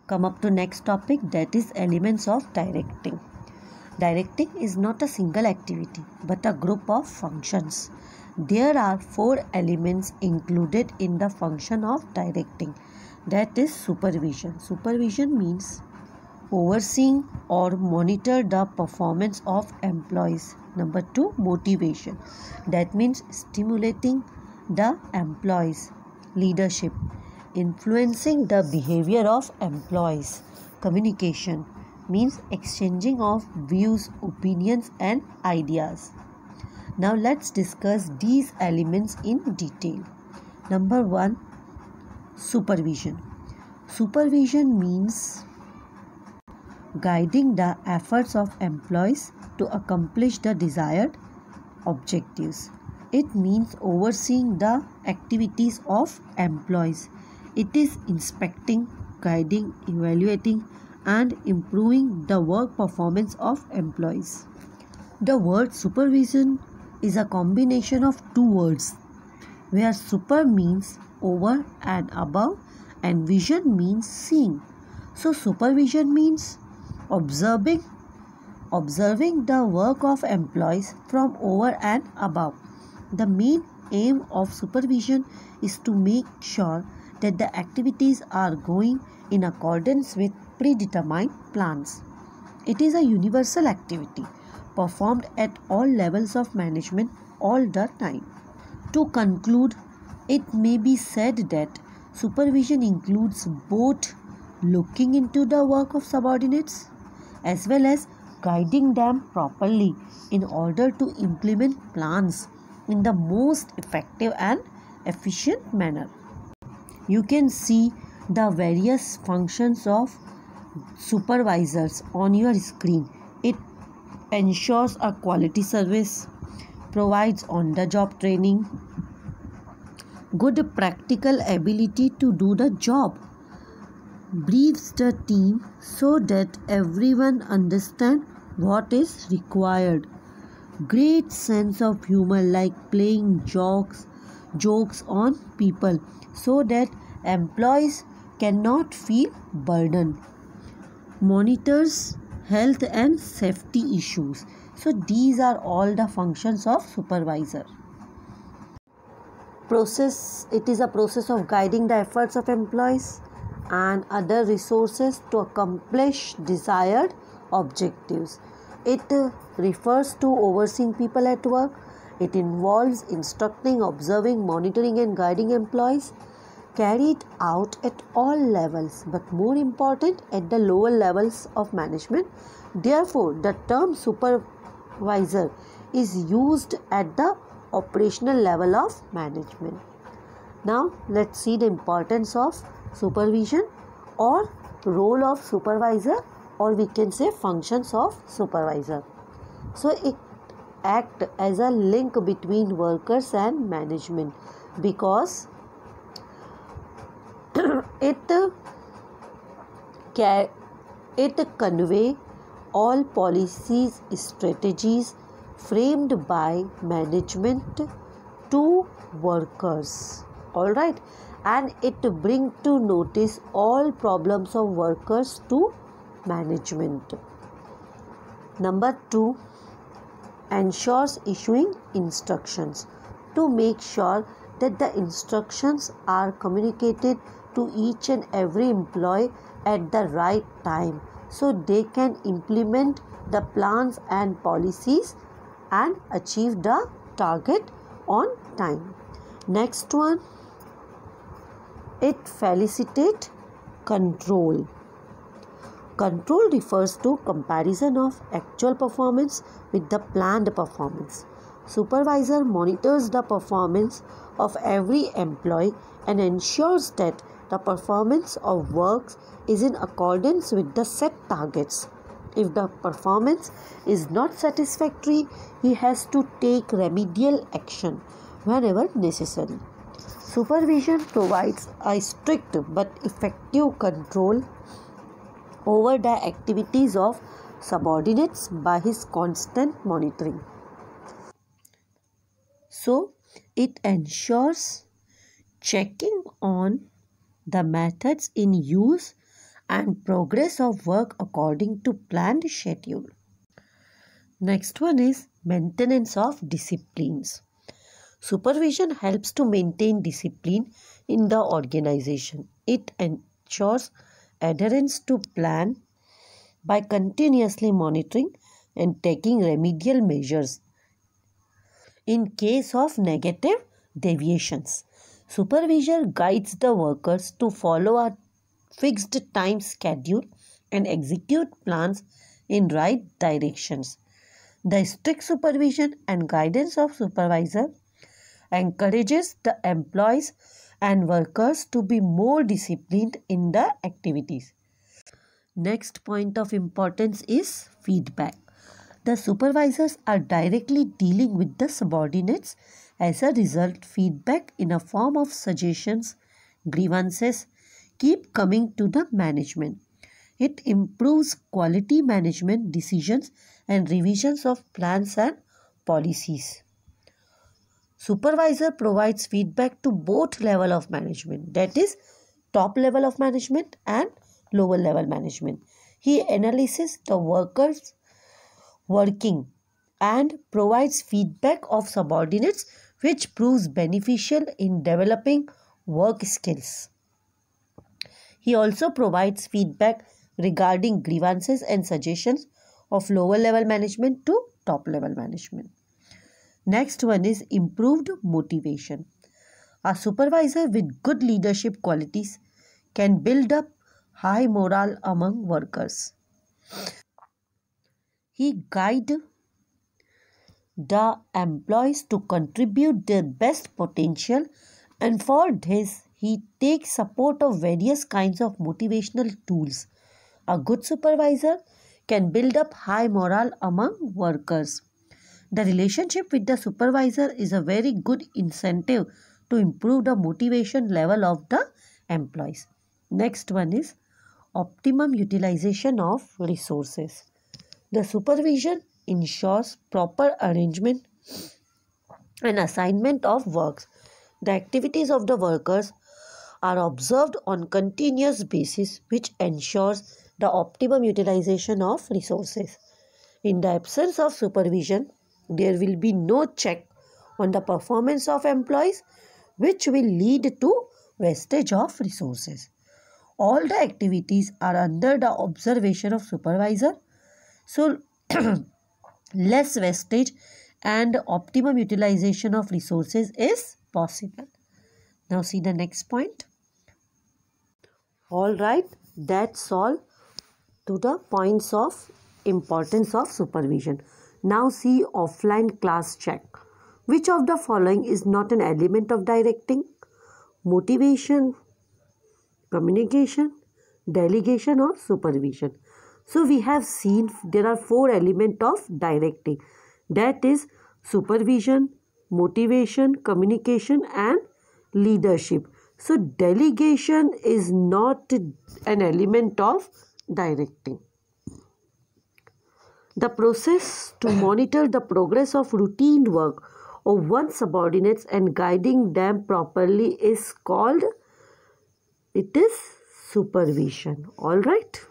come up to next topic, that is elements of directing. Directing is not a single activity but a group of functions. There are 4 elements included in the function of directing. That is supervision. Supervision means overseeing or monitor the performance of employees. Number 2, motivation. That means stimulating the employees. Leadership, influencing the behavior of employees. Communication means exchanging of views, opinions and ideas. Now let's discuss these elements in detail. Number 1, supervision. Supervision means guiding the efforts of employees to accomplish the desired objectives. It means overseeing the activities of employees. It is inspecting, guiding, evaluating and improving the work performance of employees. The word supervision is a combination of 2 words, where super means over and above and vision means seeing. So supervision means observing the work of employees from over and above. The main aim of supervision is to make sure that the activities are going in accordance with predetermined plans. It is a universal activity performed at all levels of management all the time. To conclude, it may be said that supervision includes both looking into the work of subordinates as well as guiding them properly in order to implement plans in the most effective and efficient manner. You can see the various functions of supervisors on your screen. It ensures a quality service, provides on-the-job training, good practical ability to do the job, briefs the team so that everyone understands what is required, great sense of humor like playing jokes on people so that employees cannot feel burdened, monitors health and safety issues. So these are all the functions of supervisor. It is a process of guiding the efforts of employees and other resources to accomplish desired objectives. It refers to overseeing people at work. It involves instructing, observing, monitoring and guiding employees, carried out at all levels, but more important at the lower levels of management. Therefore, the term supervisor is used at the operational level of management. Now, let's see the importance of supervision or role of supervisor, or we can say functions of supervisor. So, it acts as a link between workers and management because it convey all policies, strategies framed by management to workers. All right, and it bring to notice all problems of workers to management. Number 2, ensures issuing instructions to make sure that the instructions are communicated to each and every employee at the right time so they can implement the plans and policies and achieve the target on time. Next one, it facilitates control. Control refers to comparison of actual performance with the planned performance. Supervisor monitors the performance of every employee and ensures that the performance of works is in accordance with the set targets. If the performance is not satisfactory, he has to take remedial action whenever necessary. Supervision provides a strict but effective control over the activities of subordinates by his constant monitoring. So, it ensures checking on the methods in use and progress of work according to planned schedule. Next one is maintenance of disciplines. Supervision helps to maintain discipline in the organization. It ensures adherence to plan by continuously monitoring and taking remedial measures in case of negative deviations. Supervisor guides the workers to follow a fixed time schedule and execute plans in right directions. The strict supervision and guidance of supervisor encourages the employees and workers to be more disciplined in the activities. Next point of importance is feedback. The supervisors are directly dealing with the subordinates. As a result, feedback in a form of suggestions, grievances keep coming to the management. It improves quality management decisions and revisions of plans and policies. Supervisor provides feedback to both level of management, that is top level of management and lower level management. He analyzes the workers working and provides feedback of subordinates which proves beneficial in developing work skills. He also provides feedback regarding grievances and suggestions of lower level management to top level management. Next one is improved motivation. A supervisor with good leadership qualities can build up high morale among workers. He guides the employees to contribute their best potential, and for this he takes support of various kinds of motivational tools. A good supervisor can build up high morale among workers. The relationship with the supervisor is a very good incentive to improve the motivation level of the employees. Next one is optimum utilization of resources. The supervision ensures proper arrangement and assignment of works. The activities of the workers are observed on continuous basis, which ensures the optimum utilization of resources. In the absence of supervision, there will be no check on the performance of employees, which will lead to wastage of resources. All the activities are under the observation of supervisor, so less wastage and optimum utilization of resources is possible. Now see the next point. All right, that's all to the points of importance of supervision. Now see offline class check. Which of the following is not an element of directing? Motivation, communication, delegation or supervision. So we have seen there are 4 elements of directing. That is supervision, motivation, communication and leadership. So delegation is not an element of directing. The process to monitor the progress of routine work of one's subordinates and guiding them properly is called, it is supervision. All right.